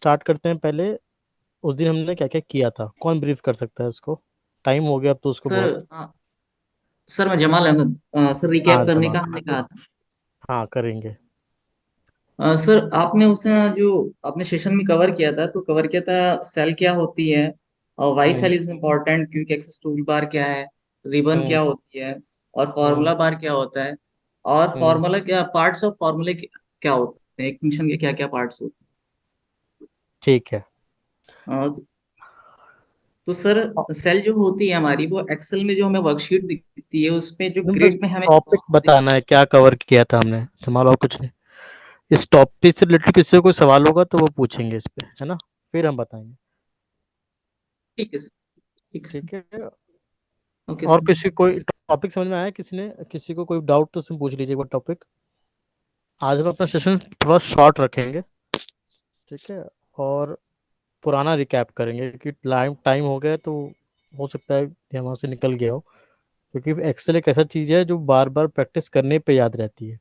Start करते हैं पहले। उस दिन हमने क्या क्या किया था, कौन ब्रीफ कर सकता है उसको? टाइम हो गया अब तो उसको सर बहुत। सर मैं जमाल अहमद। सर रिकैप हाँ करने का जमाल। हमने कहा था। हाँ करेंगे। सर आपने उसे जो आपने सेशन में कवर किया था, तो कवर किया था सेल क्या होती है, और why hmm. Cell is important, quick access toolbar क्या है, रिबन हम्म। क्या होती है, और हम्म। फार्मूला बार क्या होता है, और हम्म। फार्मूला क्या, पार्ट्स ऑफ फार्मूले क्या होते हैं, एक फंक्शन के क्या क्या पार्ट्स होते ठीक है। हैं। तो सर सेल जो होती है हमारी, वो एक्सेल में जो हमें वर्कशीट दिखती है, उसमें जो तुम बस ग्रिड में हमें टॉपिक बॉक्स बताना है क्या कवर किया था हमने, जमाल, और कुछ नहीं। इस टॉपिक से रिलेटेड किसी को कोई सवाल होगा तो वो पूछेंगे इस पे, है ना? फिर हम बताएंगे। ठीक है सर। ठीक है सर। ठीक है। ओके और सर। किसी कोई टॉपिक समझ में आया? किसी ने, किसी को कोई डाउट तो उसमें पूछ लीजिए वो टॉपिक। आज हम अपना सेशन थोड़ा शॉर्ट रखेंगे। ठीक है। और पुराना रिकैप करेंगे कि टाइम टाइम हो गया तो हो सकता है दिमाग से निकल गया हो। क्योंकि एक्सेल एक ऐसा चीज़ है जो बार बार प्रैक्टिस करने पे याद रहती है।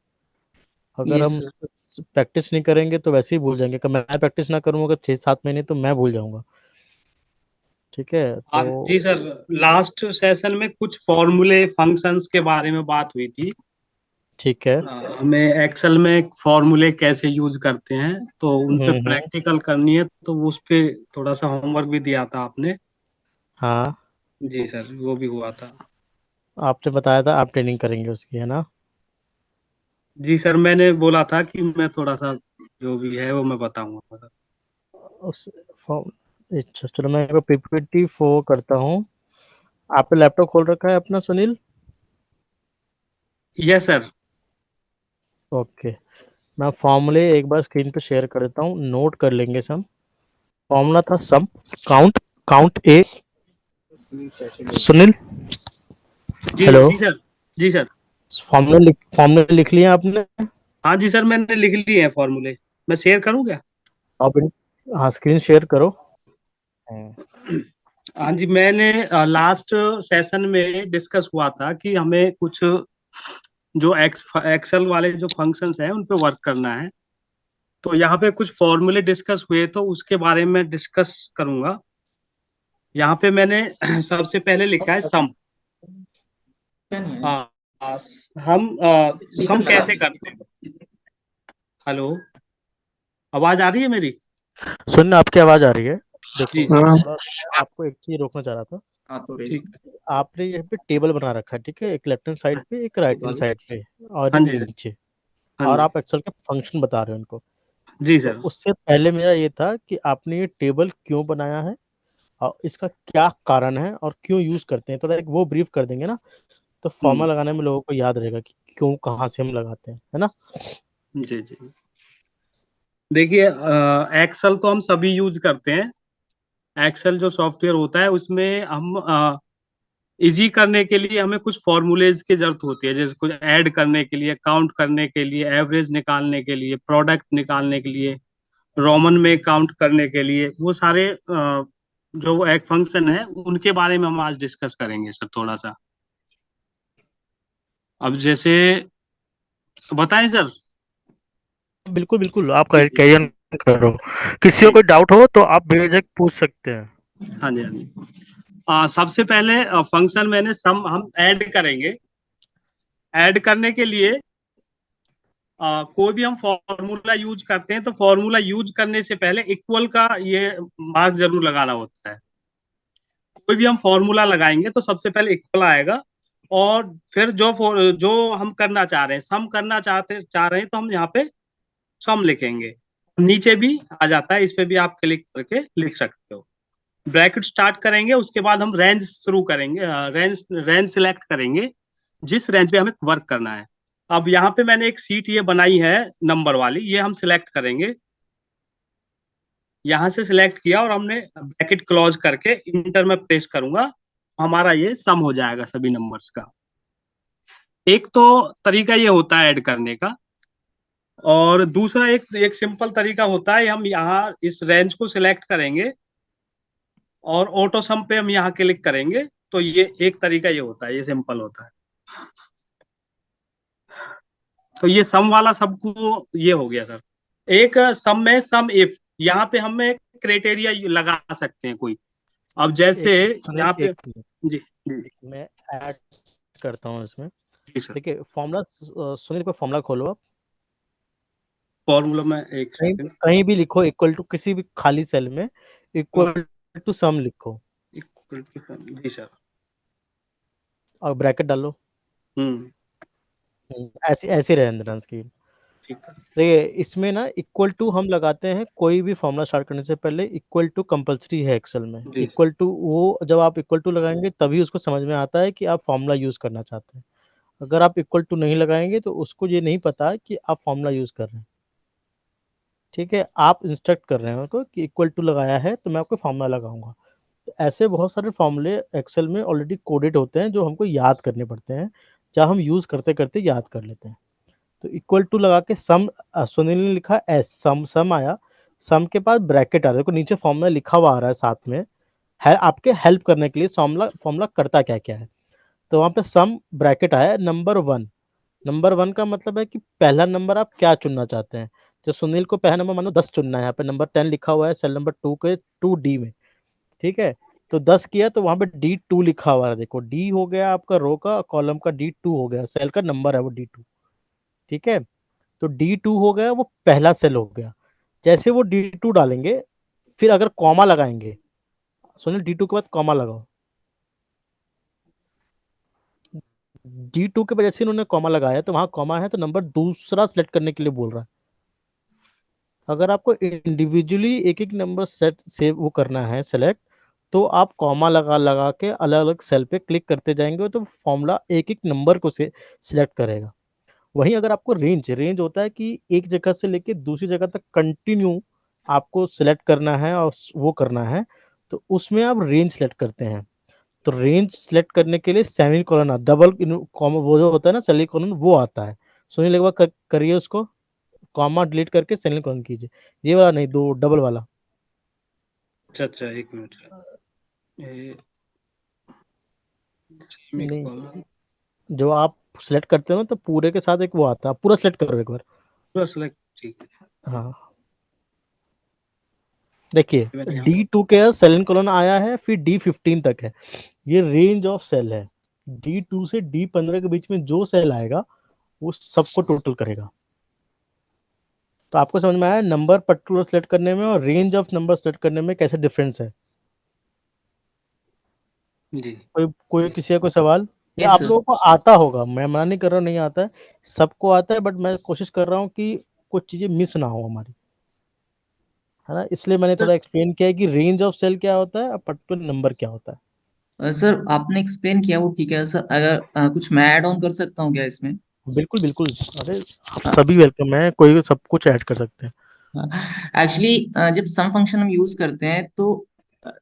अगर यस हम सर। प्रैक्टिस नहीं करेंगे तो वैसे ही भूल जाएंगे। कि मैं प्रैक्टिस ना करूँगा 6-7 महीने तो मैं भूल जाऊंगा। ठीक है तो। हाँ जी सर। लास्ट सेशन में कुछ फॉर्मूले फंक्शंस के बारे में बात हुई थी। ठीक है। हमें एक्सेल में फॉर्मूले कैसे यूज करते हैं, तो उन पे हम्म। प्रैक्टिकल करनी है, तो उस पे थोड़ा सा होमवर्क भी दिया था आपने। हाँ। जी सर, वो भी हुआ था। आपने बताया था आप ट्रेनिंग करेंगे उसकी, है ना? जी सर, मैंने बोला था कि मैं थोड़ा सा जो भी है वो मैं बताऊंगा। उस अच्छा चलो मैं पीपीटी फो करता हूँ। आपने लैपटॉप खोल रखा है अपना, सुनील? Yes sir. ओके। मैं फॉर्मूले एक बार स्क्रीन पे शेयर कर देता हूँ, नोट कर लेंगे सम। फॉर्मूला था सम, काउंट, काउंट ए। सुनील, जी हेलो। जी सर। जी सर। फॉर्मूले लिख लिए आपने? हाँ जी सर, मैंने लिख लिए हैं फॉर्मूले। मैं शेयर करूँ क्या? आप हाँ स्क्रीन शेयर करो। हम्म। हाँ जी, मैंने लास्ट सेशन में डिस्कस हुआ था कि हमें कुछ जो एक्सेल वाले जो फंक्शंस हैं उन पे वर्क करना है। तो यहाँ पे कुछ फॉर्मूले डिस्कस हुए, तो उसके बारे में डिस्कस करूंगा। यहाँ पे मैंने सबसे पहले लिखा है सम। क्या नहीं है, आ, हम स्पीकर सम लगा कैसे दीजिए। करते हैं? हेलो, आवाज आ रही है मेरी? सुनना, आपकी आवाज आ रही है। देखो जी जी। थोड़ा मैं आपको एक चीज रोकना चाह रहा था। हाँ थोड़ी ठीक। आपने यहाँ पे टेबल बना रखा है, ठीक है, एक लेफ्ट हैंड साइड पे एक राइट हैंड वाली। साइड पे और हाँ एक जी सर। नीचे। हाँ और जी। आप एक्सेल के फंक्शन बता रहे हो इनको। जी तो सर। उससे पहले मेरा ये था कि आपने ये टेबल क्यों बनाया है और इसका क्या कारण है और क्यों यूज करते हैं, थोड़ा एक वो ब्रीफ कर देंगे ना। तो हम्म। फॉर्मूला लगाने में लोगों को याद रहेगा कि क्यों, कहाँ से हम लगाते हैं, है ना? जी जी। देखिए, एक्सेल तो हम सभी यूज करते हैं। एक्सेल जो सॉफ्टवेयर होता है उसमें हम इजी करने के लिए हमें कुछ फॉर्मूलेज की जरूरत होती है, जैसे कुछ ऐड करने के लिए, काउंट करने के लिए, एवरेज निकालने के लिए, प्रोडक्ट निकालने के लिए, रोमन में काउंट करने के लिए, वो सारे जो एक फंक्शन है उनके बारे में हम आज डिस्कस करेंगे सर थोड़ा सा। अब जैसे बताएं सर। बिल्कुल बिल्कुल, आप जी जी। कैरियर करो। किसी को जी। कोई डाउट हो तो आप बेझिझक पूछ सकते हैं। हाँ जी हाँ जी। सबसे पहले फंक्शन मैंने सम हम ऐड करेंगे। ऐड करने के लिए कोई भी हम फॉर्मूला यूज करते हैं, तो फॉर्मूला यूज करने से पहले इक्वल का ये मार्क जरूर लगाना होता है। कोई भी हम फॉर्मूला लगाएंगे तो सबसे पहले इक्वल आएगा, और फिर जो हम करना चाह रहे हैं, सम करना चाह रहे हैं, तो हम यहाँ पे सम लिखेंगे। नीचे भी आ जाता है, इस पे भी आप क्लिक करके लिख सकते हो। ब्रैकेट स्टार्ट करेंगे, उसके बाद हम रेंज शुरू करेंगे, रेंज रेंज सिलेक्ट करेंगे जिस रेंज पे हमें वर्क करना है। अब यहाँ पे मैंने एक सीट ये बनाई है नंबर वाली, ये हम सिलेक्ट करेंगे। यहाँ से सिलेक्ट किया और हमने ब्रैकेट क्लोज करके इंटर में प्रेस करूंगा, हमारा ये सम हो जाएगा सभी नंबर्स का। एक तो तरीका ये होता है ऐड करने का, और दूसरा एक एक सिंपल तरीका होता है, हम यहाँ इस रेंज को सिलेक्ट करेंगे और ऑटो सम पे हम यहाँ क्लिक करेंगे। तो ये एक तरीका ये होता है, ये सिंपल होता है। तो ये सम वाला सबको ये हो गया सर। एक सम में सम इफ, यहाँ पे हम एक क्राइटेरिया लगा सकते हैं कोई। अब जैसे सुनील यहाँ पे एक मिनट, जी जी मैं ऐड करता हूँ इसमें। जी सर। देखिए फॉर्मूला, सुनील को फॉर्मूला खोलो आप, फॉर्मूला में एक कहीं सेकंड। कहीं भी लिखो इक्वल टू, किसी भी खाली सेल में हाँ, इक्वल टू सम लिखो equal to जी सर। और ब्रैकेट डालो। हम्म। ऐसी ऐसी रहने देना इसकी। ठीक है। देखिए इसमें ना इक्वल टू हम लगाते हैं कोई भी फॉर्मूला स्टार्ट करने से पहले, इक्वल टू कंपलसरी है एक्सेल में। जी इक्वल टू वो जब आप इक्वल टू लगाएंगे तभी उसको समझ में आता है कि आप फॉर्मूला यूज करना चाहते हैं। अगर आप इक्वल टू नहीं लगाएंगे तो उसको ये नहीं पता कि आप फॉर्मूला यूज कर रहे हैं। ठीक है, आप इंस्ट्रक्ट कर रहे हैं उनको कि इक्वल टू लगाया है तो मैं आपको फॉर्मूला लगाऊंगा। तो ऐसे बहुत सारे फॉर्मूले एक्सेल में ऑलरेडी कोडेड होते हैं जो हमको याद करने पड़ते हैं, जहाँ हम यूज करते करते याद कर लेते हैं। तो इक्वल टू लगा के सम, सुनील ने लिखा एस, सम सम आया, सम के पास ब्रैकेट आ रहा है, देखो नीचे फॉर्मूला लिखा हुआ आ रहा है साथ में, है आपके हेल्प करने के लिए फॉर्मूला फॉर्मूला करता क्या क्या है। तो वहां पे सम ब्रैकेट आया नंबर वन। नंबर वन का मतलब है कि पहला नंबर आप क्या चुनना चाहते हैं। तो सुनील को पहला नंबर मानो 10 चुनना है, यहाँ पे नंबर 10 लिखा हुआ है सेल नंबर 2 के 2D में। ठीक है, तो 10 किया तो वहां पे D2 लिखा हुआ है, देखो डी हो गया आपका रो का, कॉलम का D2 हो गया, सेल का नंबर है वो D2। ठीक है, तो D2 हो गया, वो पहला सेल हो गया। जैसे वो D2 डालेंगे, फिर अगर कॉमा लगाएंगे, सुनिए D2 के बाद कॉमा लगाओ। D2 के वजह से इन्होंने कॉमा लगाया, तो वहां कॉमा है तो नंबर दूसरा सेलेक्ट करने के लिए बोल रहा है। अगर आपको इंडिविजुअली एक एक नंबर सेट से वो करना है सेलेक्ट, तो आप कॉमा लगा लगा के अलग अलग सेल पे क्लिक करते जाएंगे तो फॉर्मूला एक एक नंबर को से सिलेक्ट करेगा। वहीं अगर आपको रेंज रेंज होता है कि एक जगह से लेके दूसरी जगह तक कंटिन्यू आपको सिलेक्ट करना है और वो करना है, तो उसमें आप रेंज सेलेक्ट करते हैं। तो रेंज सेलेक्ट करने के लिए सेमी कॉलन, डबल कॉमा वो जो होता है ना सेमी कॉलन, वो आता है। सुनिए एक बार करिए उसको, कॉमा डिलीट करके सेमी कॉलन कीजिए, ये वाला नहीं, दो डबल वाला। अच्छा अच्छा, एक मिनट। ए, नहीं, जो आप सिलेक्ट करते हो ना तो पूरे के साथ एक वो आता है, पूरा सिलेक्ट करो एक बार। पूरा सेलेक्ट, ठीक है। हाँ, देखिए मैंने यहाँ D2 के सेलन कॉलन आया है, फिर D15 तक है, ये रेंज ऑफ सेल है। D2 से D15 के बीच में जो सेल आएगा वो सबको टोटल करेगा। तो आपको समझ में आया नंबर पर्टिकुलर सेलेक्ट करने में और रेंज ऑफ नंबर सेलेक्ट करने में कैसे डिफरेंस है। जी कोई कोई किसी का कोई सवाल, या यस आप सर। लोगों को आता होगा, मैं मना नहीं कर रहा हूँ नहीं आता है, सबको आता है, बट मैं कोशिश कर रहा हूँ कि कुछ चीजें मिस ना हो हमारी, है ना, इसलिए मैंने सर थोड़ा एक्सप्लेन किया है कि रेंज ऑफ सेल क्या होता है और पर्टिकुलर नंबर क्या होता है। सर आपने एक्सप्लेन किया वो ठीक है सर। अगर कुछ मैं ऐड ऑन कर सकता हूँ क्या इसमें? बिल्कुल बिल्कुल, अरे आप सभी वेलकम है, कोई भी सब कुछ ऐड कर सकते हैं। एक्चुअली जब सम फंक्शन हम यूज करते हैं तो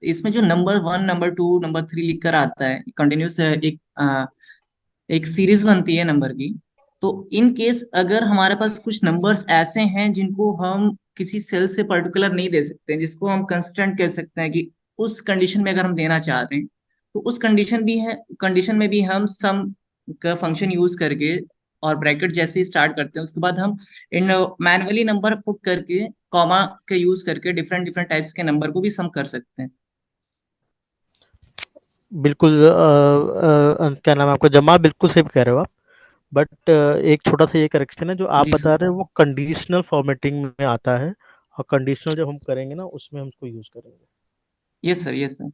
इसमें जो number one, number two, number three लिख कर आता है कंटिन्यूस, एक सीरीज बनती है नंबर की। तो इन केस अगर हमारे पास कुछ नंबर्स ऐसे हैं जिनको हम किसी सेल से पर्टिकुलर नहीं दे सकते, जिसको हम कंस्टेंट कह सकते हैं कि उस कंडीशन में अगर हम देना चाह रहे हैं, तो उस कंडीशन में भी हम सम का फंक्शन यूज करके और ब्रैकेट जैसे ही स्टार्ट करते हैं, उसके बाद हम इन मैनुअली नंबर पुट करके कॉमा के यूज करके डिफरेंट डिफरेंट टाइप्स के नंबर को भी सम कर सकते हैं। बिल्कुल क्या नाम है आपका, जमा बिल्कुल सही कह रहे हो आप। बट एक छोटा सा ये करेक्शन है, जो आप जी बता सर। रहे हैं वो कंडीशनल फॉर्मेटिंग में आता है, और कंडीशनल जब हम करेंगे ना उसमें हम उसको यूज करेंगे। Yes sir, yes sir.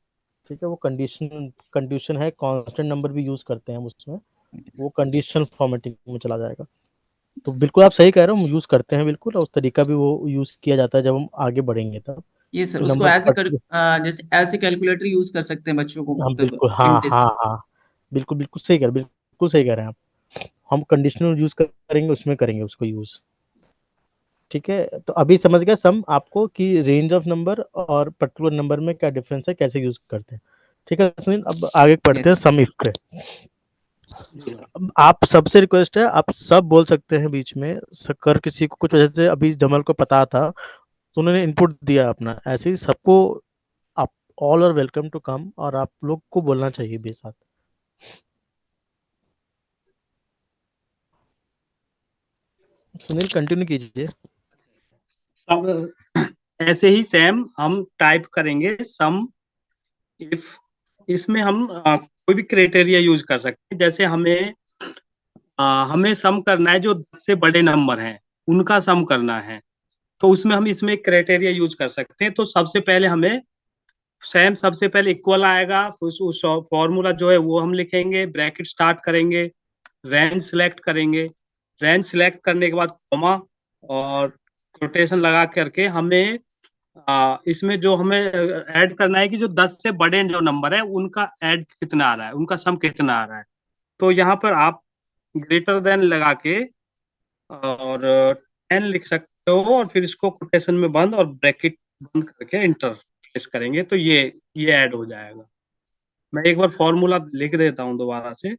ठीक है, वो कंडीशन कंडीशन है, कांस्टेंट नंबर भी यूज करते हैं हम उसमें, वो कंडीशनल फॉर्मेटिंग में चला जाएगा। तो बिल्कुल आप सही कह रहे हो, हम यूज करते हैं बिल्कुल, और उस तरीका भी वो यूज किया जाता है जब हम आगे बढ़ेंगे तब। ये सर कि उसको नंबर एज ए पर्टिकुलर, जैसे एज ए कैलकुलेटर यूज कर सकते हैं बच्चों को, हम मतलब बिल्कुल, हाँ हाँ इमिटेशन। हाँ, बिल्कुल बिल्कुल सही कह रहे, बिल्कुल सही कह रहे हैं आप। हम कंडीशनल यूज करेंगे उसमें, करेंगे उसको यूज। ठीक है, तो अभी समझ गया सम आपको कि रेंज ऑफ नंबर और पर्टिकुलर नंबर में क्या डिफरेंस है, कैसे यूज करते हैं। ठीक है सुनील, अब आगे पढ़ते हैं यस सम इफ पे। जी अब आप सबसे रिक्वेस्ट है, आप सब बोल सकते हैं बीच में, कर किसी को कुछ वजह से अभी जमल को पता था तो उन्होंने इनपुट दिया अपना, ऐसे ही सबको आप all are welcome to come, और आप लोग को बोलना चाहिए भी साथ। सुनील कंटिन्यू कीजिए। अब ऐसे ही सेम हम टाइप करेंगे सम इफ। इसमें हम कोई भी क्राइटेरिया यूज कर सकते हैं। जैसे हमें सम करना है जो 10 से बड़े नंबर हैं उनका सम करना है, तो उसमें हम इसमें क्राइटेरिया यूज कर सकते हैं। तो सबसे पहले हमें सेम, सबसे पहले इक्वल आएगा, उस फॉर्मूला जो है वो हम लिखेंगे, ब्रैकेट स्टार्ट करेंगे, रेंज सिलेक्ट करेंगे, रेंज सिलेक्ट करने के बाद कॉमा और कोटेशन लगा करके हमें इसमें जो हमें ऐड करना है कि जो 10 से बड़े जो नंबर है उनका ऐड कितना आ रहा है, उनका सम कितना आ रहा है। तो यहाँ पर आप ग्रेटर देन लगा के और 10 लिख सकते हो, और फिर इसको कोटेशन में बंद और ब्रैकेट बंद करके इंटर प्रेस करेंगे तो ये ऐड हो जाएगा। मैं एक बार फॉर्मूला लिख देता हूँ दोबारा से।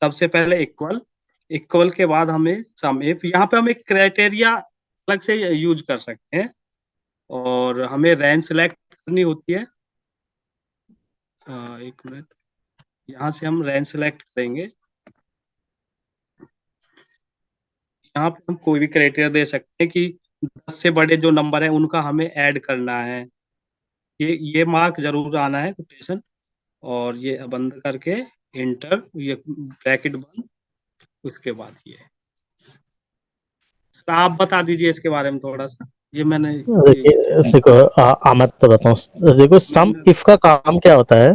सबसे पहले इक्वल, इक्वल के बाद हमें सम इफ। यहाँ पे हम एक क्राइटेरिया अलग से यूज कर सकते हैं, और हमें रेंज सेलेक्ट करनी होती है। एक मिनट, यहाँ से हम रेंज सेलेक्ट करेंगे। यहाँ पे हम कोई भी क्राइटेरिया दे सकते हैं कि 10 से बड़े जो नंबर है उनका हमें ऐड करना है। ये मार्क जरूर आना है कोटेशन, और ये बंद करके इंटर, ये ब्रैकेट बंद, उसके बाद ये। तो आप बता दीजिए इसके बारे में थोड़ा सा। ये मैंने देखिए देखो, मैं तो बताऊँ। देखो, सम इफ का काम क्या होता है,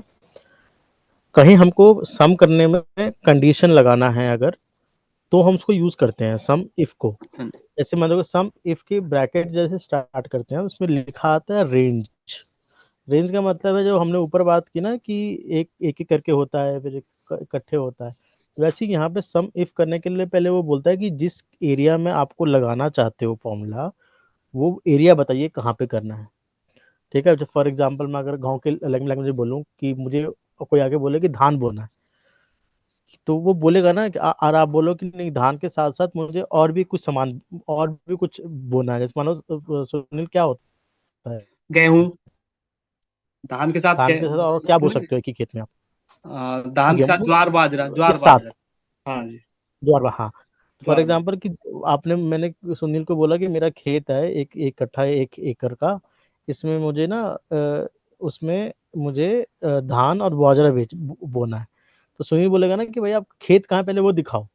कहीं हमको सम करने में कंडीशन लगाना है अगर, तो हम उसको यूज करते हैं सम इफ को। जैसे मान लो सम इफ की ब्रैकेट जैसे स्टार्ट करते हैं, उसमें लिखा आता है रेंज। रेंज का मतलब है जो हमने ऊपर बात की ना कि एक एक एक करके होता है, फिर इकट्ठे होता है। वैसे ही यहाँ पे सम इफ करने के लिए पहले वो बोलता है कि जिस एरिया में आपको लगाना चाहते हो फॉर्मूला, वो एरिया बताइए कहाँ पे करना है। ठीक है, फॉर एग्जाम्पल मैं अगर गाँव के लैंग्वेज में बोलूँ कि मुझे कोई आगे बोले कि धान बोना है, तो वो बोलेगा ना कि और आप बोलो कि नहीं, धान के साथ साथ मुझे और भी कुछ सामान, और भी कुछ बोना है। जैसे मानो सुनील, क्या होता है गेहूं, धान के साथ धान के साथ और क्या बो सकते हो एक ही खेत में आप? धान के साथ गेहूं ज्वार बाजरा, के ज्वार साथ बाजरा। हाँ जी, ज्वार, हाँ। For jowar bajra. एग्जाम्पल कि आपने मैंने सुनील को बोला कि मेरा खेत है एक एक कट्ठा है, 1 एकड़ का, इसमें मुझे ना उसमें मुझे धान और बाजरा बोना है। तो सुनील बोलेगा ना कि भाई आप खेत कहाँ है, पहले वो दिखाओ,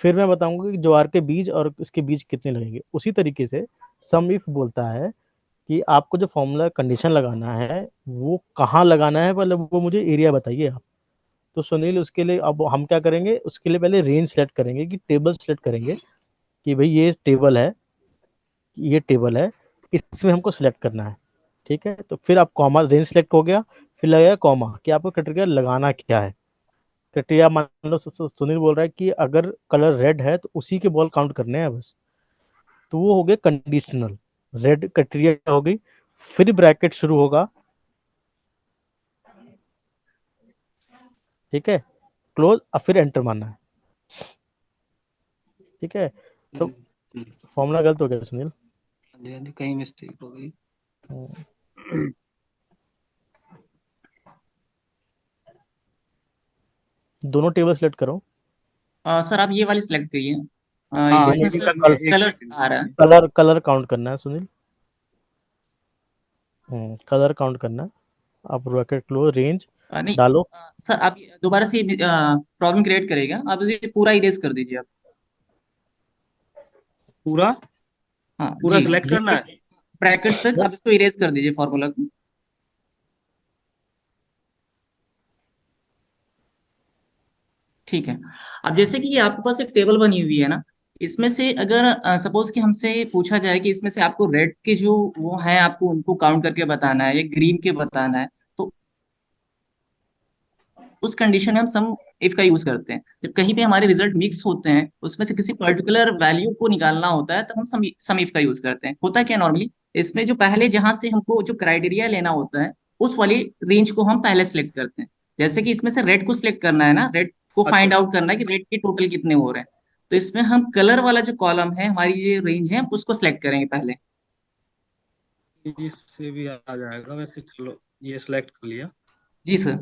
फिर मैं बताऊंगा कि ज्वार के बीज और इसके बीज कितने लगेंगे। उसी तरीके से सम इफ बोलता है कि आपको जो फॉर्मूला कंडीशन लगाना है वो कहाँ लगाना है, पहले वो मुझे एरिया बताइए आप। तो सुनील उसके लिए अब हम क्या करेंगे, उसके लिए पहले रेंज सेलेक्ट करेंगे, कि टेबल सेलेक्ट करेंगे कि भाई ये टेबल है, इसमें हमको सिलेक्ट करना है। ठीक है, तो फिर आप कॉमा, रेंज सेलेक्ट हो गया, फिर लगेगा कॉमा कि आपको क्राइटेरिया लगाना क्या है। क्राइटेरिया मान लो सुनील बोल रहा है कि अगर कलर रेड है तो उसी के बॉल काउंट करने हैं बस, तो वो हो गया कंडीशनल। रेड क्राइटेरिया हो गई, फिर ब्रैकेट शुरू होगा। ठीक है, क्लोज, और फिर एंटर मारना है। ठीक है, तो हम्म, फॉर्मूला गलत हो गया सुनील। हाँ जी, कहीं मिस्टेक हो गई। हम्म, दोनों टेबल सेलेक्ट करो। सर आप ये वाली सिलेक्ट करिए, हाँ, जिसमें यही से करनी है, एक कलर्स सेकंड। आ रहा है। कलर कलर काउंट करना है सुनील। कलर काउंट करना है। आप ब्रैकेट क्लोज, रेंज नहीं, डालो। सर आप दोबारा से प्रॉब्लम क्रिएट करेगा, आप ये पूरा इरेज कर दीजिए आप। पूरा हाँ पूरा जी, सिलेक्ट करना ब्रैकेट, है। ब्रैकेट तक आप इसको इरेज कर दीजिए फॉर्मूला को। ठीक है। अब जैसे कि ये आपके पास एक टेबल बनी हुई है ना, इसमें से अगर सपोज कि हमसे पूछा जाए कि इसमें से आपको रेड के जो वो हैं आपको उनको काउंट करके बताना है या ग्रीन के बताना है, तो उस कंडीशन में हम सम इफ का यूज करते हैं। जब कहीं पे हमारे रिजल्ट मिक्स होते हैं, उसमें से किसी पर्टिकुलर वैल्यू को निकालना होता है, तो हम सम इफ का यूज करते हैं। होता क्या नॉर्मली, इसमें जो पहले जहां से हमको जो क्राइटेरिया लेना होता है, उस वाली रेंज को हम पहले सिलेक्ट करते हैं। जैसे कि इसमें से रेड को सिलेक्ट करना है ना, रेड को अच्छा, फाइंड आउट करना है कि रेड के टोटल कितने हो रहे हैं। तो इसमें हम कलर वाला जो कॉलम है, हमारी ये रेंज है, उसको सिलेक्ट करेंगे पहले। इससे भी आ जाएगा वैसे, चलो ये सिलेक्ट कर लिया। जी सर।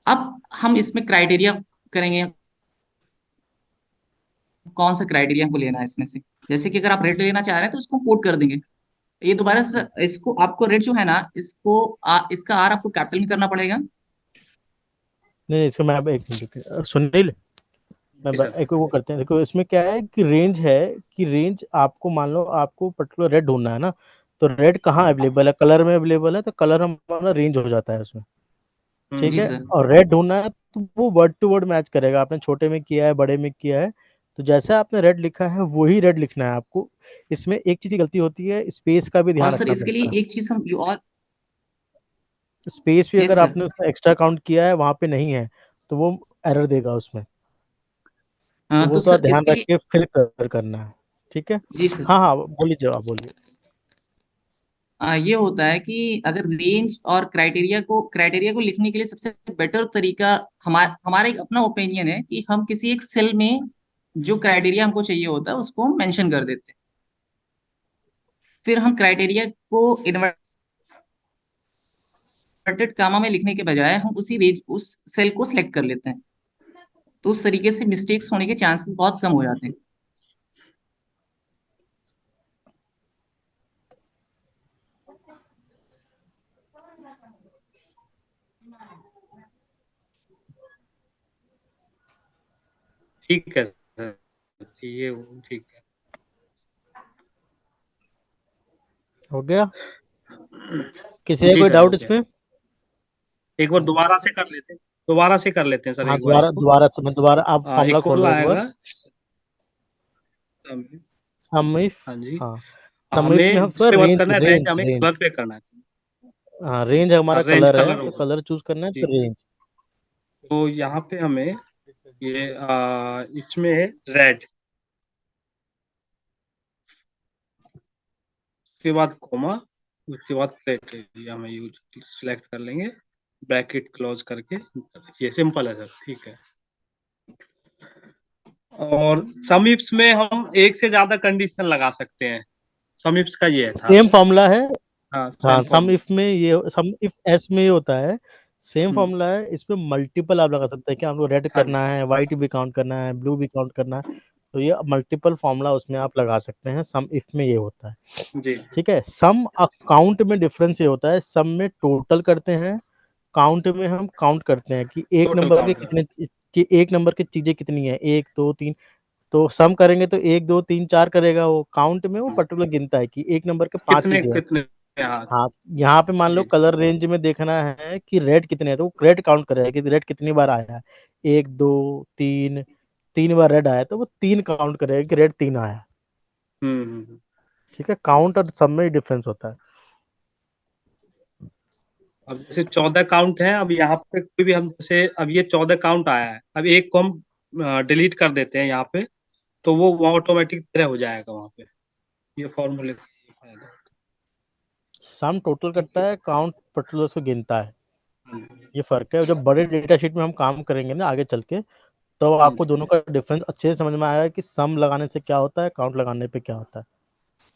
अब हम इसमें क्राइटेरिया करेंगे, कौन सा क्राइटेरिया हमको लेना है इसमें से। जैसे कि अगर आप रेड लेना चाह रहे हैं तो उसको कोड कर देंगे। ये दोबारा से इसको आपको रेट जो है ना, इसका आर आपको कैपिटल में करना पड़ेगा। नहीं इसको मैं अब एक मिनट सुनील, जी सर। एक वो करते हैं। देखो इसमें क्या है कि रेंज है, कि रेंज आपको मान लो आपको पर्टिकुलर रेड ढूंढना है ना, तो रेड कहाँ अवेलेबल है, कलर में अवेलेबल है, तो कलर हमारा रेंज हो जाता है उसमें। ठीक जी है, सर। और रेड ढूंढना है तो वो वर्ड टू वर्ड मैच करेगा, आपने छोटे में किया है बड़े में किया है, तो जैसे आपने रेड लिखा है वही रेड लिखना है आपको। इसमें एक चीज की गलती होती है, स्पेस का भी और ध्यान सर रखना इसके लिए पड़ता है। एक चीज हम और। स्पेस भी यस अगर सर। आपने उसमें एक्स्ट्रा काउंट किया है वहां पे नहीं है, तो वो एरर देगा उसमें। तो हाँ वो तो थोड़ा सर ध्यान इसके रख लिए। के फिर कर करना है। ठीक है। जी सर। हाँ हाँ बोलिए, जवाब बोलिए। ये होता है कि अगर रेंज और क्राइटेरिया को लिखने के लिए सबसे बेटर तरीका, हमारा एक अपना ओपिनियन है कि हम किसी एक सेल में जो क्राइटेरिया हमको चाहिए होता है उसको हम मेंशन कर देते हैं। फिर हम क्राइटेरिया को इन्वर्टेड कामा में लिखने के बजाय हम उस सेल को सिलेक्ट कर लेते हैं। तो उस तरीके से मिस्टेक्स होने के चांसेस बहुत कम हो जाते हैं। ठीक है सर, ये ठीक है। हो गया, किसी है जी कोई सर हो डाउट गया। इसमें? एक बार दोबारा से कर लेते हैं सर हाँ एक बार दोबारा इसको। दोबारा से, मैं दोबारा आप एक फॉर्मूला खोल कॉल लो एक बार। आएगा। सम इफ, हाँ जी। हाँ सम इफ में हमें हम जिस सर पे वर्क रेंज करना है, रेंज रेंज हमें रेंज, कलर पे करना है। हाँ रेंज हमारा रेंज कलर है, कलर तो होगा। कलर चूज करना है तो जी। रेंज। तो यहाँ पे हमें ये इसमें है रेड, उसके बाद कोमा, उसके बाद क्राइटेरिया हमें यूज सिलेक्ट कर लेंगे, ब्रैकेट क्लोज करके। ये सिंपल है सर, ठीक है। और समीप्स में हम एक से ज्यादा कंडीशन लगा सकते हैं, समीप्स का ये था। सेम फॉर्मूला है। हाँ हाँ सेम सम फॉर्म। इफ में ये, सम इफ एस में ये होता है, सेम हम्म। फॉर्मूला है, इसमें मल्टीपल आप लगा सकते हैं कि आपको रेड हाँ जी। करना है, वाइट भी काउंट करना है, ब्लू भी काउंट करना है, तो ये मल्टीपल फॉर्मूला उसमें आप लगा सकते हैं, सम इफ में ये होता है। जी। ठीक है, सम अकाउंट में डिफरेंस ये होता है, सम में टोटल करते हैं, काउंट में हम काउंट करते हैं कि एक टोटल नंबर के काउंट कर। कितने, कि एक नंबर की चीजें कितनी है, एक दो तीन, तो सम करेंगे तो एक दो तीन चार करेगा, वो काउंट में वो पर्टिकुलर गिनता है कि एक नंबर के पांच कितने चीजें हैं। कितने। हाँ हाँ यहाँ पे मान लो जी। कलर रेंज में देखना है कि रेड कितने है, तो वो रेड काउंट करेगा कि रेड कितनी बार आया है, एक दो तीन, तीन बार रेड आया तो वो तीन काउंट करेगा कि रेड तीन आया। हम्म। ठीक है, काउंट और सब में डिफरेंस होता है। अब जैसे 14 काउंट है, अब यहाँ पे कोई भी हम जैसे अब ये 14 काउंट आया है, अब एक को हम डिलीट कर देते हैं यहाँ पे, तो वो ऑटोमेटिक तरह हो जाएगा वहाँ पे। ये फॉर्मूले का ये फायदा है। सम टोटल ठीक करता है। है, काउंट पर्टिकुलर को गिनता है। हम्म। ये फर्क है, जब बड़े डेटा शीट में हम काम करेंगे ना आगे चल के, तो आपको जी दोनों का डिफरेंस अच्छे से समझ में आएगा कि सम लगाने से क्या होता है, काउंट लगाने पे क्या होता है।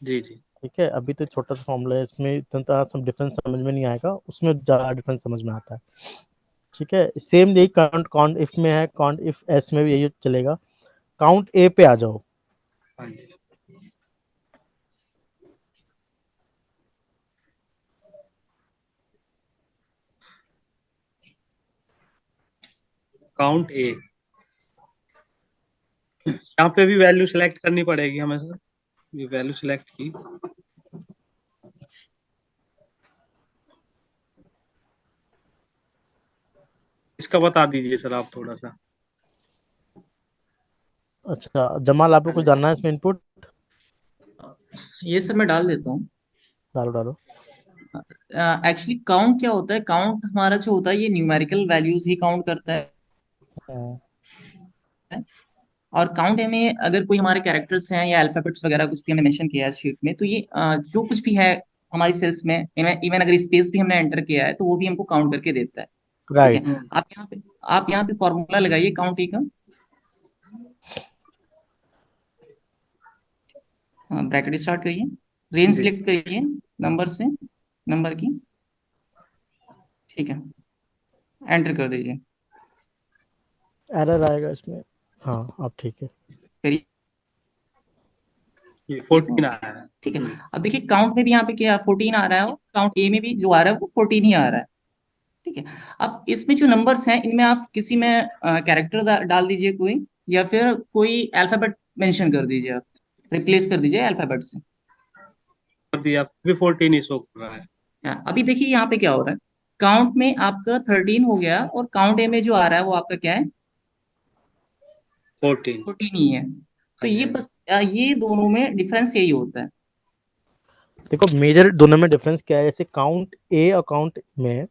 जी जी। ठीक है, अभी तो छोटा सा फॉर्मूला है, इसमें इतना सब डिफरेंस समझ में नहीं आएगा, उसमें ज्यादा डिफरेंस समझ में आता है। ठीक है, सेम यही काउंट काउंट इफ में है, काउंट इफ एस में भी यही चलेगा। काउंट ए पे आ जाओ। हाँ जी। काउंट ए, यहाँ पे भी वैल्यू सिलेक्ट करनी पड़ेगी हमें सर, ये वैल्यू सिलेक्ट की। इसका बता दीजिए सर आप थोड़ा सा। अच्छा जमाल, आपको कुछ जानना है इसमें इनपुट? ये सर मैं डाल देता हूँ। डालो डालो। एक्चुअली काउंट क्या होता है, काउंट हमारा जो होता है ये न्यूमेरिकल वैल्यूज ही काउंट करता है। हम्म, और काउंट में अगर कोई हमारे कैरेक्टर्स हैं या अल्फाबेट्स वगैरह कुछ भी हमने मेंशन किया है शीट में, तो ये जो कुछ भी है हमारी सेल्स में, इवन अगर स्पेस भी हमने एंटर किया है तो वो भी हमको काउंट करके देता है। ठीक है। राइट। आप यहाँ पे फॉर्मूला लगाइए काउंट का। ब्रैकेट स्टार्ट करिए, रेंज जी। सिलेक्ट करिए नंबर से, नंबर की। ठीक है, एंटर कर दीजिए। एरर आएगा इसमें। हाँ अब ठीक है। करिए। ये ठीक है 14 आया है। ठीक है। अब देखिए काउंट में भी यहाँ पे क्या 14 आ रहा है, और काउंट ए में भी जो आ रहा है वो 14 ही आ रहा है। ठीक है। अब इसमें जो नंबर्स हैं इनमें आप किसी में कैरेक्टर डाल दीजिए कोई, या फिर कोई अल्फाबेट मेंशन कर दीजिए, आप रिप्लेस कर दीजिए अल्फाबेट से। कर दिया, फिर भी 14 ही शो कर रहा है। अभी देखिए यहाँ पे क्या हो रहा है, काउंट में आपका 13 हो गया, और काउंट ए में जो आ रहा है वो आपका क्या है, 14। 14 ही है। तो हाँ जी, ये हाँ जी। बस ये दोनों में डिफरेंस यही होता है। देखो मेजर दोनों में डिफरेंस क्या है, जैसे काउंट ए और काउंट में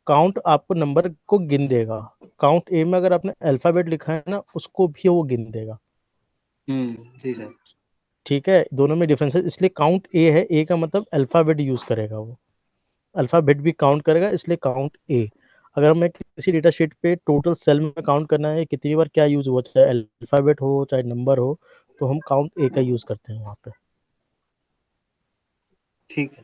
काउंट आपको नंबर को गिन देगा, काउंट ए में अगर आपने अल्फाबेट लिखा है ना उसको भी वो गिन देगा। जी सर। ठीक है, दोनों में डिफरेंस है, इसलिए काउंट ए है, ए का मतलब अल्फाबेट यूज करेगा, वो अल्फाबेट भी काउंट करेगा, इसलिए काउंट ए। अगर मैं किसी डेटा शीट पे टोटल सेल में काउंट करना है कितनी बार क्या यूज हुआ, चाहे अल्फाबेट हो चाहे नंबर हो, तो हम काउंट ए का यूज करते हैं वहाँ पे। ठीक है।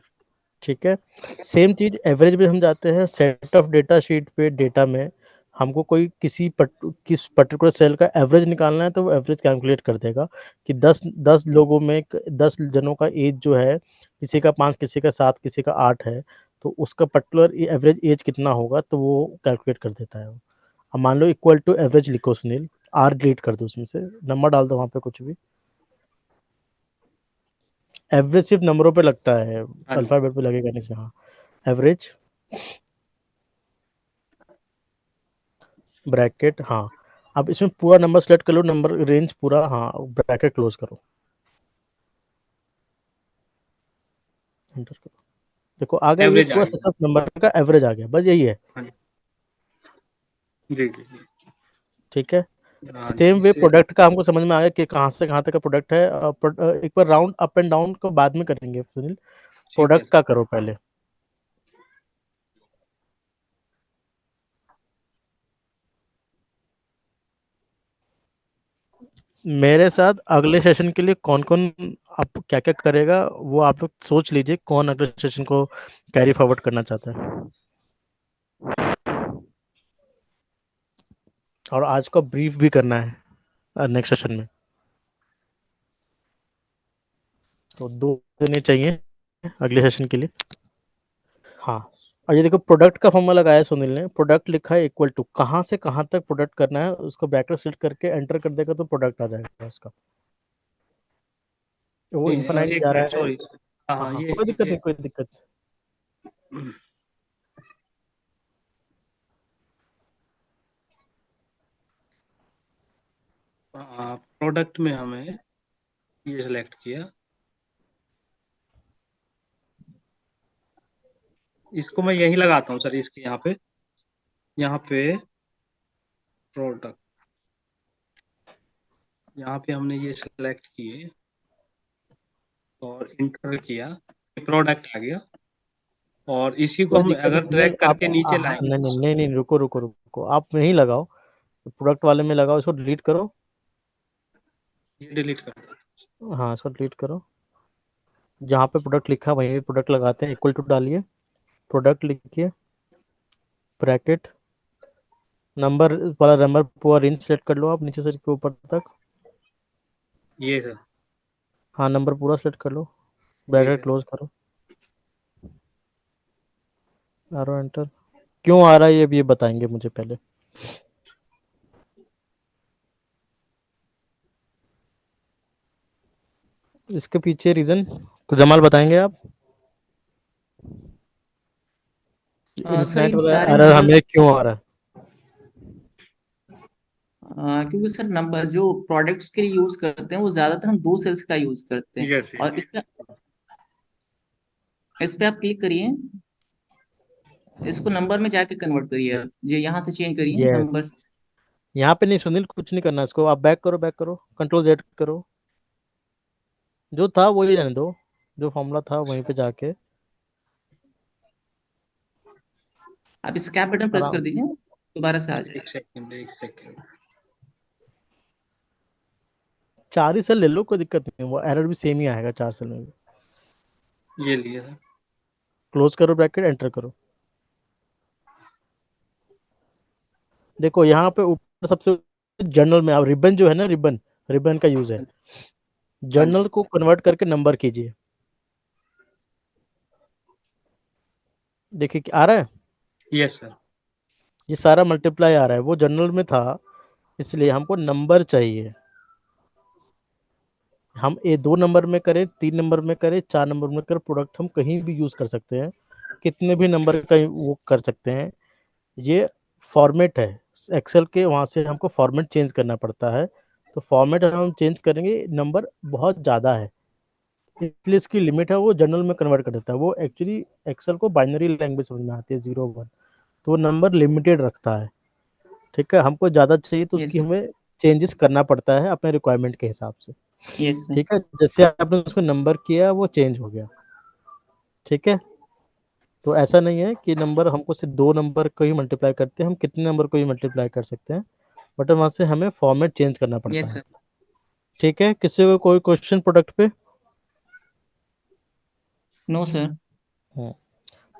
ठीक है, सेम चीज एवरेज में हम जाते हैं, सेट ऑफ डेटा शीट पे डेटा में हमको कोई किस पर्टिकुलर सेल का एवरेज निकालना है, तो वो एवरेज कैलकुलेट कर देगा कि 10 लोगों में 10 जनों का एज जो है, किसी का 5 किसी का 7 किसी का 8 है, तो उसका पर्टिकुलर एवरेज एज कितना होगा तो वो कैलकुलेट कर देता है वो। अब मान लो इक्वल टू एवरेज लिखो सुनील, आर डिलीट कर दो उसमें से, नंबर डाल दो वहाँ पे कुछ भी, एवरेज सिर्फ नंबरों पे लगता है, हाँ जी। अल्फाबेट पे लगेगा नहीं से। हाँ, एवरेज ब्रैकेट, हाँ। अब इसमें पूरा नंबर सेलेक्ट कर लो, नंबर रेंज पूरा, हाँ, ब्रैकेट क्लोज करो, एंटर करो। देखो आ गया, ये एवरेज आ पूरा गया। सेटअप नंबर का एवरेज आ गया, बस यही है। हाँ जी। जी जी जी। ठीक है, हाँ जी, सेम वे इससे प्रोडक्ट का हमको समझ में आ गया कि कहाँ से कहाँ तक का प्रोडक्ट है। एक बार राउंड अप एंड डाउन को बाद में करेंगे सुनील, ठीक है प्रोडक्ट सर। का करो पहले। मेरे साथ अगले सेशन के लिए कौन कौन आप क्या क्या करेगा, वो आप लोग सोच लीजिए कौन अगले सेशन को कैरी फॉरवर्ड करना चाहता है, और आज का ब्रीफ भी करना है नेक्स्ट सेशन में, तो 2 दिन चाहिए अगले सेशन के लिए। हाँ, और ये देखो प्रोडक्ट का फॉर्मूला लगाया है सुनील ने, प्रोडक्ट लिखा है इक्वल टू कहाँ से कहाँ तक प्रोडक्ट करना है, उसको ब्रैकेट सेलेक्ट करके एंटर कर देगा तो प्रोडक्ट आ जाएगा उसका, वो इन्फाइनाइट एक जा मिनट, रहा है। सॉरी। हाँ हाँ हाँ, हाँ, कोई दिक्कत ये नहीं, कोई दिक्कत प्रोडक्ट में हमें ये सिलेक्ट किया, इसको मैं यहीं लगाता हूँ सर, इसके यहाँ पे प्रोडक्ट, यहाँ पे हमने ये सिलेक्ट किए और इंटर किया, प्रोडक्ट आ गया, और इसी को कोई हम दिक्कत नहीं अगर सुनील, ड्रैग आप करके नीचे हाँ, लाएंगे नहीं तो नहीं नहीं नहीं, रुको रुको रुको, आप यहीं लगाओ, प्रोडक्ट वाले में लगाओ, इसको डिलीट करो। ये डिलीट कर दो। हाँ, इसको डिलीट करो, जहाँ पे प्रोडक्ट लिखा है वहीं पे प्रोडक्ट लगाते हैं, इक्वल टू डालिए, प्रोडक्ट लिखिए, ब्रैकेट, नंबर वाला नंबर पूरा रेंज सेलेक्ट कर लो आप नीचे से के ऊपर तक। ये सर। हाँ, नंबर पूरा सेलेक्ट कर लो, जी ब्रैकेट सर। क्लोज करो, आरो एंटर। क्यों आ रहा है ये बताएंगे मुझे पहले। इसके पीछे रीजन कुछ जमाल बताएंगे आप, सर इन्फिनाइट इन वाला सारे एरर हमें नंबर्स, क्यों आ रहा है। क्योंकि सर नंबर जो प्रोडक्ट्स के लिए यूज करते हैं वो ज्यादातर हम 2 सेल्स का यूज करते हैं। यस और इस पे आप क्लिक करिए, इसको नंबर में जाके कन्वर्ट करिए, आप ये यहाँ से चेंज करिए यस, नंबर्स। यहाँ पे नहीं सुनील, कुछ नहीं करना, इसको आप बैक करो, बैक करो, कंट्रोल जेड करो, जो था वही रहने दो, जो फॉर्मूला था वहीं पे जाके आप स्कैप बटन प्रेस आराम। कर दीजिए, दोबारा से आ जाएगा। एक सेकंड, एक सेकंड। 4 ही सेल ले लो, कोई दिक्कत नहीं, वो एरर भी सेम ही आएगा 4 सेल में भी। ये लिया सर। क्लोज करो ब्रैकेट, एंटर करो। देखो यहाँ पे ऊपर सबसे जनरल में, अब रिबन जो है ना, रिबन रिबन का यूज है, जर्नल को कन्वर्ट करके नंबर कीजिए। देखिए आ रहा है, यस सर। ये सारा मल्टीप्लाई आ रहा है, वो जर्नल में था, इसलिए हमको नंबर चाहिए। हम ए 2 नंबर में करें, 3 नंबर में करें, 4 नंबर में करें, प्रोडक्ट हम कहीं भी यूज कर सकते हैं, कितने भी नंबर का वो कर सकते हैं। ये फॉर्मेट है एक्सेल के, वहां से हमको फॉर्मेट चेंज करना पड़ता है। तो फॉर्मेट हम चेंज करेंगे, नंबर बहुत ज्यादा है, इसलिए इसकी लिमिट है, वो जनरल में कन्वर्ट कर देता है। वो एक्चुअली एक्सेल को बाइनरी लैंग्वेज समझ में आती है, 0 1, तो वो नंबर लिमिटेड रखता है। ठीक है, हमको ज्यादा चाहिए तो यस उसकी सर। हमें चेंजेस करना पड़ता है अपने रिक्वायरमेंट के हिसाब से। Yes sir. ठीक है, जैसे आपने उसको नंबर किया वो चेंज हो गया। ठीक है, तो ऐसा नहीं है कि नंबर हमको सिर्फ 2 नंबर को ही मल्टीप्लाई करते हैं, हम कितने नंबर को ही मल्टीप्लाई कर सकते हैं, बट वहां से हमें फॉर्मेट चेंज करना पड़ता यस है। सर। ठीक है, किसी को कोई क्वेश्चन प्रोडक्ट पे? No sir. हम्म,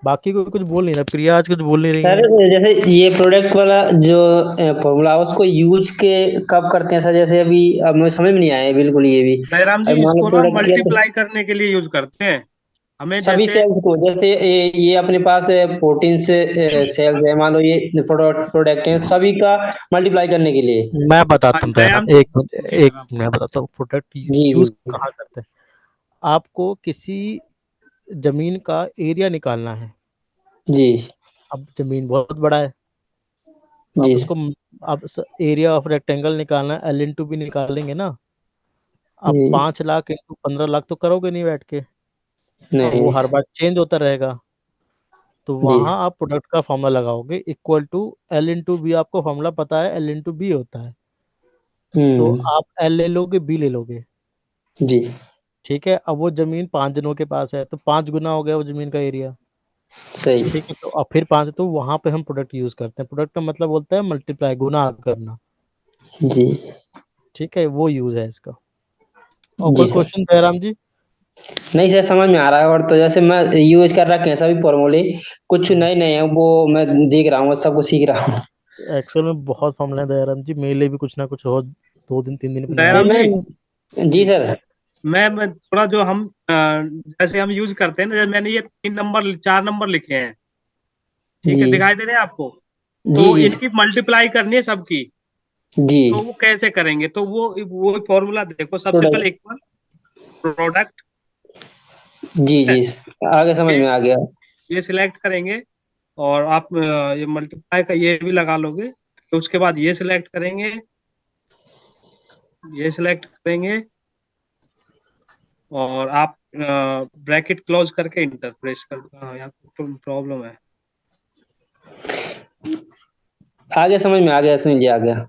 बाकी कोई कुछ बोल नहीं रहा, प्रिया आज कुछ बोल नहीं रही सर है। जैसे ये प्रोडक्ट वाला जो फॉर्मूला उसको यूज के कब करते हैं सर? जैसे अभी अब मुझे समझ में नहीं आया है बिल्कुल ये भी। जयराम जी, अब मान लो इसको ना प्रोडक्ट किया तो मल्टीप्लाई करने के लिए यूज करते हैं। हमें सभी जैसे सेल्स को, जैसे ये अपने पास 14 से सेल्स है, मान लो ये प्रोडक्ट है, सभी का मल्टीप्लाई करने के लिए। मैं बताता हूँ जयराम जयराम, जी, एक मिनट, जी एक सर आप मैं बताता हूँ प्रोडक्ट जी जी यूज कहाँ करते हैं। आपको किसी जमीन का एरिया निकालना है। जी अब जमीन बहुत बड़ा है, तो जी आप उसको, अब एरिया ऑफ रेक्टेंगल निकालना है, एल इंटू भी निकालेंगे ना। अब जी 5 लाख इंटू 15 लाख तो करोगे नहीं बैठ के, अब वो नहीं हर बार चेंज होता रहेगा। तो जी वहां आप प्रोडक्ट का फॉर्मूला लगाओगे, equal to L into B. आपको फॉर्मूला पता है, एल इंटू बी होता है, तो हम्म आप एल ले लोगे, बी ले लोगे। जी ठीक है, अब वो जमीन 5 जनों के पास है, तो 5 गुना हो गया वो जमीन का एरिया। सही ठीक है, तो अब फिर 5, तो वहां पे हम प्रोडक्ट यूज करते हैं। प्रोडक्ट का मतलब बोलता है मल्टीप्लाई, गुना करना। जी ठीक है, वो यूज है इसका। और जी कोई सर। क्वेश्चन जयराम जी? नहीं सर समझ में आ रहा है, और तो जैसे मैं यूज कर रखे हैं सभी फॉर्मूले, कुछ नए नए हैं वो मैं देख रहा हूँ, सबको सीख रहा हूँ। एक्सेल में बहुत फॉर्मूला है दयाराम जी, मेरे लिए भी कुछ ना कुछ हो, 2 दिन 3 दिन पे नहीं नहीं जयराम आएगा। जी। मैं जी जी, सर। मैं थोड़ा जो हम जैसे हम यूज करते हैं ना, जैसे मैंने ये 3 नंबर 4 नंबर लिखे हैं, ठीक जी है, दिखाई दे रहे हैं आपको? जी तो जी इनकी मल्टीप्लाई करनी है सबकी। जी तो वो कैसे करेंगे? तो वो फॉर्मूला देखो, सबसे पहले प्रोडक्ट इक्वल प्रोडक्ट, जी जी आगे समझ ये में आ गया। ये सिलेक्ट करेंगे, और आप ये मल्टीप्लाई का ये भी लगा लोगे। तो उसके बाद ये सिलेक्ट करेंगे, ये सिलेक्ट करेंगे, और आप ब्रैकेट क्लोज करके इंटर प्रेस कर। यहाँ प्रॉब्लम है। आगे समझ में आ गया, समझ लिया आ गया।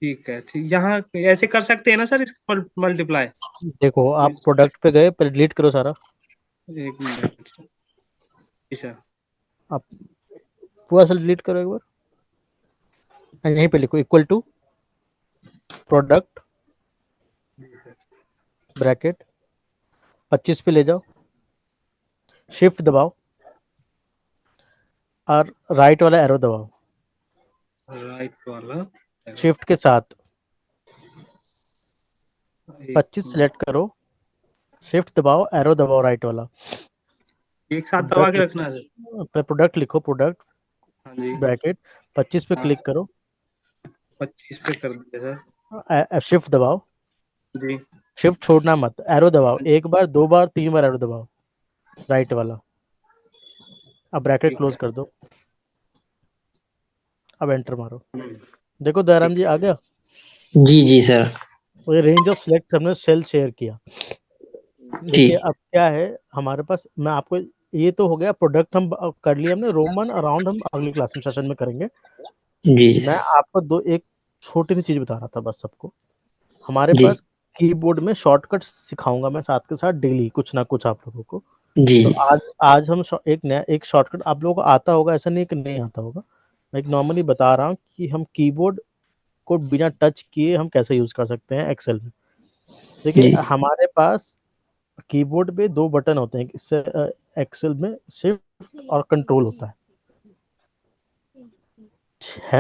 ठीक है, ठीक, यहाँ ऐसे कर सकते हैं ना सर इसको मल्टीप्लाई? देखो, आप प्रोडक्ट पे गए, पर डिलीट करो सारा। एक मिनट। जी सर। आप पूरा सा डिलीट करो एक बार, और यहीं पे लिखो इक्वल टू प्रोडक्ट ब्रैकेट 25 पे ले जाओ, शिफ्ट दबाओ, और राइट वाला एरो दबाओ, राइट वाला शिफ्ट के साथ एक 25 सेलेक्ट करो, शिफ्ट दबाओ, एरो दबाओ राइट वाला, एक साथ दबा प्रोडक्ट के लिखो, रखना है सर। प्रोडक्ट लिखो, प्रोडक्ट हाँ जी। ब्रैकेट 25 पे हाँ, क्लिक करो, 25 पे कर दिया सर। शिफ्ट दबाओ, जी। शिफ्ट छोड़ना मत, एरो दबाओ, 1 बार 2 बार 3 बार एरो दबाओ, राइट वाला। अब ब्रैकेट ठीक क्लोज है। कर दो, अब एंटर मारो। हम्म, देखो दयाराम ठीक जी आ है। गया। जी जी सर। और ये रेंज ऑफ सिलेक्ट हमने सेल शेयर किया। जी देखिए अब क्या है हमारे पास, मैं आपको, ये तो हो गया प्रोडक्ट, हम कर लिया हमने। रोमन अराउंड हम अगली क्लास में सेशन में करेंगे। जी मैं आपको एक छोटी सी चीज बता रहा था बस सबको। हमारे जी पास कीबोर्ड में शॉर्टकट सिखाऊंगा मैं साथ के साथ डेली, कुछ ना कुछ आप लोगों को। जी तो जी आज आज हम एक नया एक शॉर्टकट आप लोगों को आता होगा, ऐसा नहीं कि नहीं आता होगा। मैं एक नॉर्मली बता रहा हूँ कि हम कीबोर्ड को बिना टच किए हम कैसे यूज कर सकते हैं एक्सेल में। देखिए जी हमारे पास कीबोर्ड पे 2 बटन होते हैं, एक्सेल में शिफ्ट और कंट्रोल होता है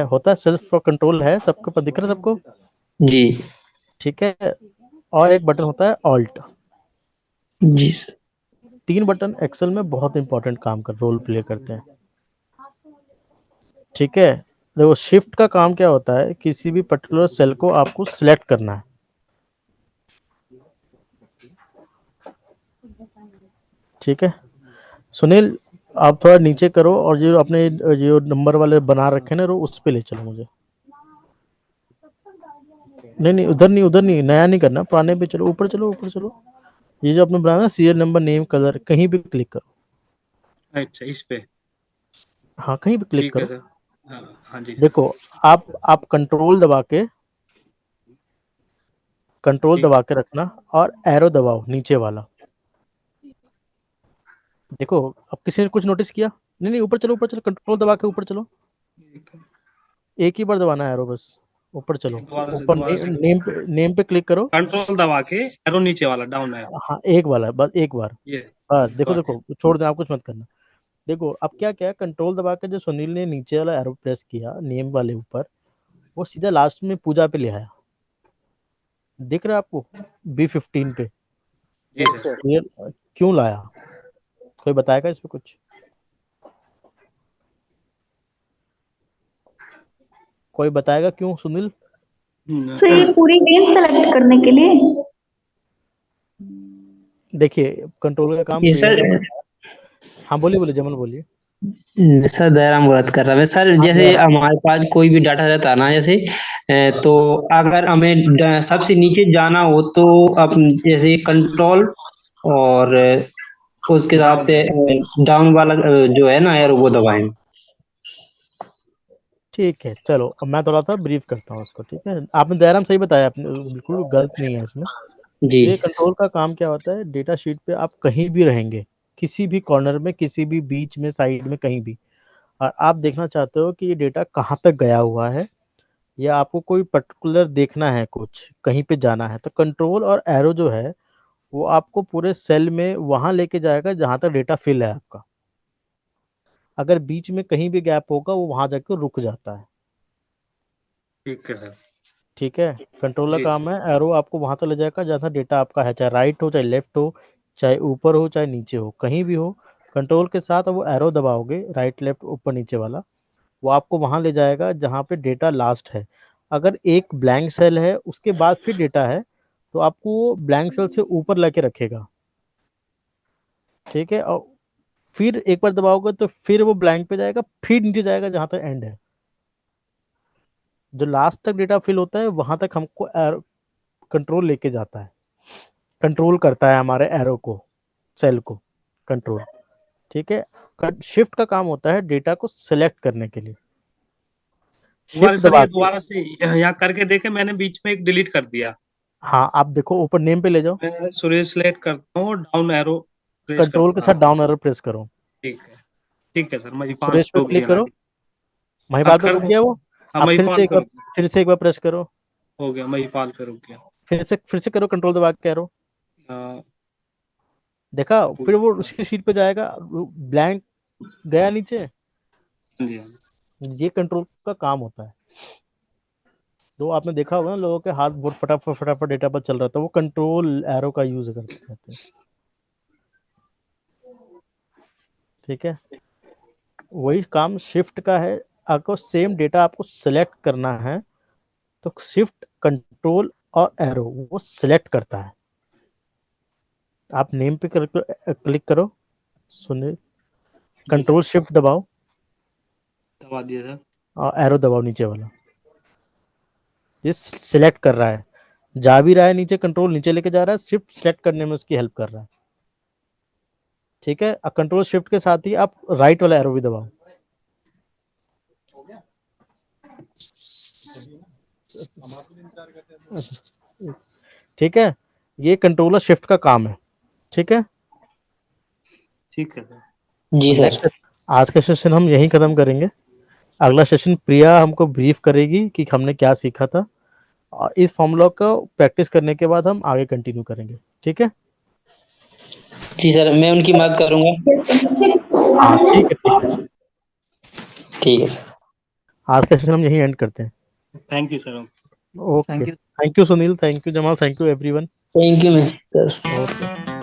होता है सिर्फ और कंट्रोल है, सबको दिख रहा है सबको? जी ठीक है, और एक बटन होता है ऑल्ट। जी सर। 3 बटन एक्सेल में बहुत इंपॉर्टेंट काम कर रोल प्ले करते हैं। ठीक है, देखो शिफ्ट का काम क्या होता है, किसी भी पर्टिकुलर सेल को आपको सिलेक्ट करना है। ठीक है सुनील, आप थोड़ा नीचे करो और जो अपने जो नंबर वाले बना रखे ना रो उस पे ले चलो मुझे। नहीं नहीं, उधर नहीं, नया नहीं करना, पुराने पे चलो, ऊपर चलो, ऊपर चलो। ये जो आपने बनाया ना सीरियल नंबर, नेम, कलर, कहीं भी क्लिक करो। अच्छा, इस पे हाँ कहीं भी क्लिक ठीक है करो। सर। हाँ हाँ जी सर। देखो आप कंट्रोल ठीक दबा के रखना और एरो दबाओ नीचे वाला। देखो अब किसी ने कुछ नोटिस किया? नहीं नहीं, ऊपर चलो, ऊपर चलो, कंट्रोल दबा के ऊपर चलो, एक ही बार दबाना है एरो बस। ऊपर चलो, ऊपर दोबारा से नेम पे क्लिक करो। कंट्रोल दबा के एरो नीचे वाला डाउन है हाँ एक वाला, बस एक बार। ये। बस देखो गॉट इट। देखो, छोड़ देना, आप कुछ मत करना। देखो अब क्या क्या कंट्रोल दबा के जो सुनील ने नीचे वाला एरो प्रेस किया नेम वाले ऊपर, वो सीधा लास्ट में पूजा पे ले आया। दिख रहा है आपको B15 पे? जी सर। ये क्यों लाया, कोई बताएगा इस पे कुछ? कोई बताएगा क्यों सुनील? तो ये पूरी रेंज सेलेक्ट करने के लिए? देखिए कंट्रोल का काम ये पेड़ सर, का। हाँ बोलिए बोलिए, जमल बोलिए। सर दयाराम बात कर रहा मैं सर। हाँ जैसे दया, हमारे पास कोई भी डाटा रहता है ना, जैसे तो अगर हमें सबसे नीचे जाना हो तो अब जैसे कंट्रोल और उसके साथ डाउन है। डाउन वाला जो है ना एरो वो दबाएं। ठीक है चलो, अब मैं थोड़ा सा ब्रीफ करता हूँ उसको। ठीक है, आपने दयाराम सही बताया, आपने बिल्कुल गलत नहीं है इसमें। जी तो ये कंट्रोल का काम क्या होता है, डेटा शीट पे आप कहीं भी रहेंगे, किसी भी कॉर्नर में, किसी भी बीच में, साइड में, कहीं भी, और आप देखना चाहते हो कि ये डेटा कहाँ तक गया हुआ है, या आपको कोई पर्टिकुलर देखना है, कुछ कहीं पे जाना है, तो कंट्रोल और एरो जो है वो आपको पूरे सेल में वहां लेके जाएगा जहां तक डेटा फिल है आपका। अगर बीच में कहीं भी गैप होगा वो वहां जाके रुक जाता है। ठीक है सर। ठीक है, कंट्रोल का जी काम है, एरो आपको वहां तक ले जाएगा जहां तक डेटा आपका है, चाहे राइट हो, चाहे लेफ्ट हो, चाहे ऊपर हो, चाहे नीचे हो, कहीं भी हो। कंट्रोल के साथ वो एरो दबाओगे, राइट लेफ्ट ऊपर नीचे वाला, वो आपको वहां ले जाएगा जहां पे डेटा लास्ट है। अगर एक ब्लैंक सेल है उसके बाद फिर डेटा है, तो आपको वो ब्लैंक सेल से ऊपर लेके रखेगा। ठीक है, और फिर एक बार दबाओगे तो फिर वो ब्लैंक पे जाएगा, फिर नीचे जाएगा जहां तक एंड है। जो लास्ट तक डेटा फिल होता है वहां तक हमको कंट्रोल लेके जाता है, कंट्रोल करता है हमारे एरो को, सेल को कंट्रोल। ठीक है, शिफ्ट का काम होता है डेटा को सिलेक्ट करने के लिए। दोबारा शिफ्ट सर, दबा ये के, दोबारा से यहाँ करके देखे, मैंने बीच में एक डिलीट कर दिया। हाँ आप देखो ऊपर नेम पे ले जाओ, मैं सुरेश सेलेक्ट करता हूँ, डाउन एरो प्रेस कंट्रोल के करता साथ हूँ। डाउन एरो प्रेस करो। ठीक है। ठीक है सर, महिपाल सुरेश पे हो क्लिक गया ना? करो, महिपाल पे कर रुक दूं? गया वो। हाँ, अब महिपाल पे रुक गया। फिर से एक बार प्रेस करो, हो गया, महिपाल पे रुक गया। फिर से करो कंट्रोल दबा के एरो। हाँ, देखा, फिर वो हाँ उसकी शीट पे जाएगा, ब्लैंक गया नीचे। जी, हाँ। ये कंट्रोल का काम होता है। तो आपने देखा होगा ना लोगों के हाथ बहुत फटाफट फटाफट डेटा पर चल रहा था, वो कंट्रोल एरो का यूज करते रहते हैं। ठीक है, वही काम शिफ्ट का है। आपको सेम डेटा आपको सेलेक्ट करना है, तो शिफ्ट, कंट्रोल और एरो वो सिलेक्ट करता है। आप नेम पे क्लिक करो, सुनिए, जी सर, कंट्रोल शिफ्ट दबाओ दबा दिया सर। और एरो दबाओ नीचे वाला। ये सिलेक्ट कर रहा है, जा भी रहा है नीचे, कंट्रोल नीचे लेके जा रहा है, शिफ्ट सिलेक्ट करने में उसकी हेल्प कर रहा है। ठीक है, अब कंट्रोल शिफ्ट के साथ ही आप राइट वाला एरो भी दबाओ। ठीक है, ये कंट्रोलर शिफ्ट का काम है। ठीक है, ठीक है सर। जी सर। नेक्स्ट, आज का सेशन हम यहीं खत्म करेंगे। अगला सेशन प्रिया हमको ब्रीफ करेगी कि हमने क्या सीखा था, और इस फॉर्मूला को प्रैक्टिस करने के बाद हम आगे कंटिन्यू करेंगे। ठीक है, जी सर, मैं उनकी मदद करूंगा। हाँ ठीक है, ठीक है। ठीक है सर। आज का सेशन हम यहीं एंड करते हैं। Thank you sir. Okay, thank you Sunil, thank you Jamal, thank you everyone. Thank you ma'am sir. Okay.